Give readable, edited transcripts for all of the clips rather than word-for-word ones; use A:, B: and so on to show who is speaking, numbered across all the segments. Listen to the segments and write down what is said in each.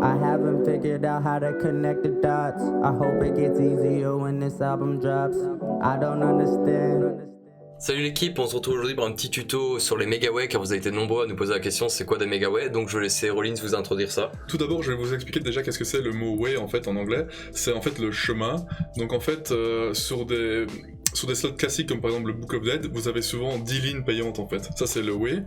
A: I haven't figured out how to connect the dots. I hope it gets easier when this album drops. I don't understand.
B: Salut l'équipe, on se retrouve aujourd'hui pour un petit tuto sur les Megaway car vous avez été nombreux à nous poser la question c'est quoi des Megaway, donc je vais laisser Rollins vous introduire ça.
C: Tout d'abord je vais vous expliquer déjà qu'est-ce que c'est le mot way en fait en anglais, c'est en fait le chemin, donc en fait sur des slots classiques comme par exemple le Book of Dead, vous avez souvent 10 lignes payantes en fait, ça c'est le way,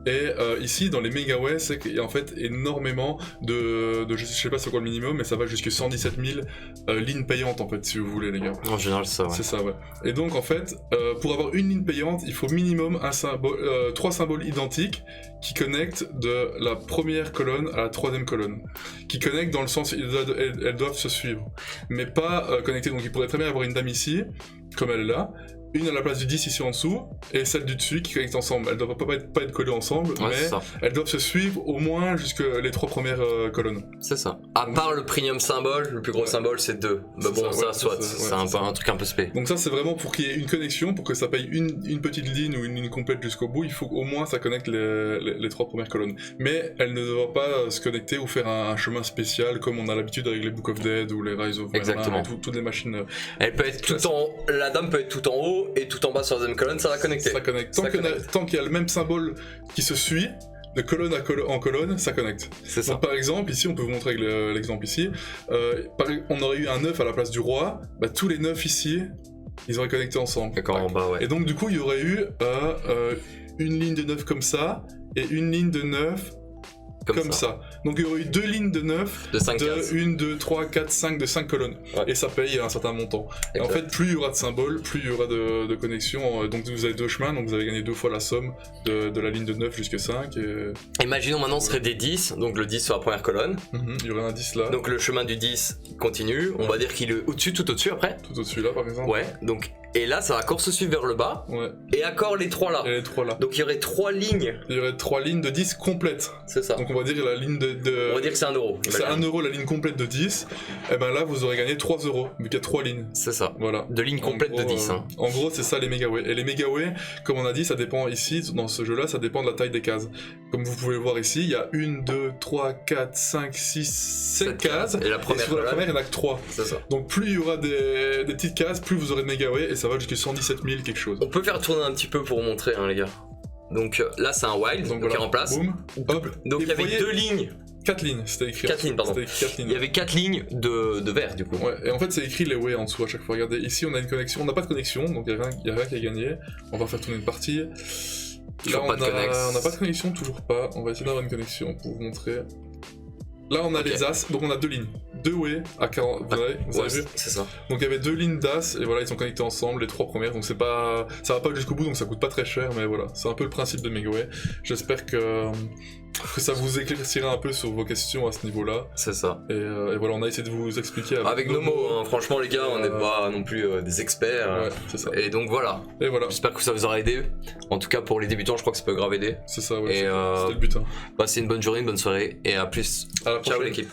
C: et ici dans les Megaway c'est qu'il y a en fait énormément de je sais pas c'est quoi le minimum mais ça va jusqu'à 117 000 lignes payantes en fait si vous voulez les gars.
B: En général c'est ça ouais.
C: C'est ça ouais. Et donc en fait pour avoir une ligne payante il faut minimum un symbole, 3 symboles identiques qui connectent de la première colonne à la troisième colonne, qui connectent dans le sens elles doivent se suivre, mais pas connectées, donc il pourrait très bien avoir une dame ici comme elle est là, une à la place du 10 ici en dessous, et celle du dessus qui connectent ensemble. Elles doivent pas être collées ensemble,
B: ouais,
C: mais elles doivent se suivre au moins jusque les 3 premières colonnes.
B: C'est ça. À part le premium symbole, le plus gros symbole c'est 2. Mais bon ça soit, c'est un truc un peu spé.
C: Donc ça c'est vraiment pour qu'il y ait une connexion, pour que ça paye une petite ligne ou une ligne complète jusqu'au bout, il faut qu'au moins ça connecte les 3 premières colonnes. Mais elles ne doivent pas se connecter ou faire un chemin spécial comme on a l'habitude avec les Book of Dead ou les Rise of
B: Exactement.
C: Toutes les machines.
B: Elle peut être tout en... La dame peut être tout en haut et tout en bas sur la deuxième colonne, ça va connecter.
C: Ça connecte. Tant qu'il y a le même symbole qui se suit, de colonne en colonne, ça connecte.
B: C'est ça.
C: Donc, par exemple, ici, on peut vous montrer avec l'exemple ici, on aurait eu un 9 à la place du roi, bah, tous les 9 ici, ils auraient connecté ensemble.
B: D'accord, en bas, ouais.
C: Et donc, du coup, il y aurait eu une ligne de 9 comme ça, et une ligne de 9 comme ça. Donc il y aurait eu 2 lignes de 9
B: de 5 cases.
C: 1, 2, 3, 4, 5 de 5 colonnes. Ouais. Et ça paye un certain montant. Et en fait, plus il y aura de symboles, plus il y aura de connexions. Donc vous avez 2 chemins, donc vous avez gagné 2 fois la somme de la ligne de 9 jusqu'à 5.
B: Imaginons maintenant ce serait des 10, donc le 10 sur la première colonne.
C: Il y aurait un 10 là.
B: Donc le chemin du 10 continue, on va dire qu'il est au-dessus, tout au-dessus après.
C: Tout au-dessus là par exemple.
B: Ouais, donc... Et là, ça va encore se suivre vers le bas.
C: Ouais.
B: Et encore les 3 là.
C: Et les 3 là.
B: Donc il y aurait 3 lignes.
C: Il y aurait 3 lignes de 10 complètes.
B: C'est ça.
C: Donc on va dire la ligne
B: On va dire que c'est 1 euro.
C: C'est 1 euro la ligne complète de 10. Et ben là, vous aurez gagné 3 euros, vu qu'il y a 3 lignes.
B: C'est ça.
C: Voilà.
B: De lignes complètes de 10.
C: En gros, c'est ça les Megaway. Et les Megaway, comme on a dit, ça dépend ici, dans ce jeu-là, ça dépend de la taille des cases. Comme vous pouvez voir ici, il y a 1, 2, 3, 4, 5, 6, 7 cases.
B: Et la première,
C: sur la première, il n'y en a que 3.
B: C'est ça.
C: Donc plus il y aura des petites cases, plus vous aurez de Megaway, et ça va jusqu'à 117 000 quelque chose.
B: On peut faire tourner un petit peu pour vous montrer, hein, les gars. Donc là, c'est un wild, donc voilà, qui remplace.
C: Boum, hop.
B: Donc il y avait 2 lignes.
C: 4 lignes, c'était écrit.
B: 4 lignes, pardon. Il y avait 4 lignes de vert, du coup.
C: Ouais, et en fait, c'est écrit les way en dessous à chaque fois. Regardez, ici, on a une connexion. On n'a pas de connexion, donc il n'y a rien qui est gagné. On va faire tourner une partie.
B: Toujours
C: là,
B: pas de connexion.
C: On n'a pas de connexion, toujours pas. On va essayer d'avoir une connexion pour vous montrer. Là, on a les As, donc on a 2 lignes. 2 way à 40. Vous avez vu ?
B: C'est ça.
C: Donc il y avait 2 lignes d'As, et voilà, ils sont connectés ensemble, les 3 premières. Donc c'est pas. Ça va pas jusqu'au bout, donc ça coûte pas très cher, mais voilà. C'est un peu le principe de Megaway. J'espère que ça vous éclaircira un peu sur vos questions à ce niveau-là.
B: C'est ça.
C: Et voilà, on a essayé de vous expliquer
B: avec nos mots. Hein. Franchement, les gars, on n'est pas non plus des experts.
C: Ouais, c'est ça.
B: Et donc voilà.
C: Et voilà.
B: J'espère que ça vous aura aidé. En tout cas, pour les débutants, je crois que ça peut grave aider.
C: C'est ça, ouais.
B: Et
C: c'était le but. Hein.
B: Passez une bonne journée, une bonne soirée, et à plus.
C: À la prochaine.
B: Ciao l'équipe.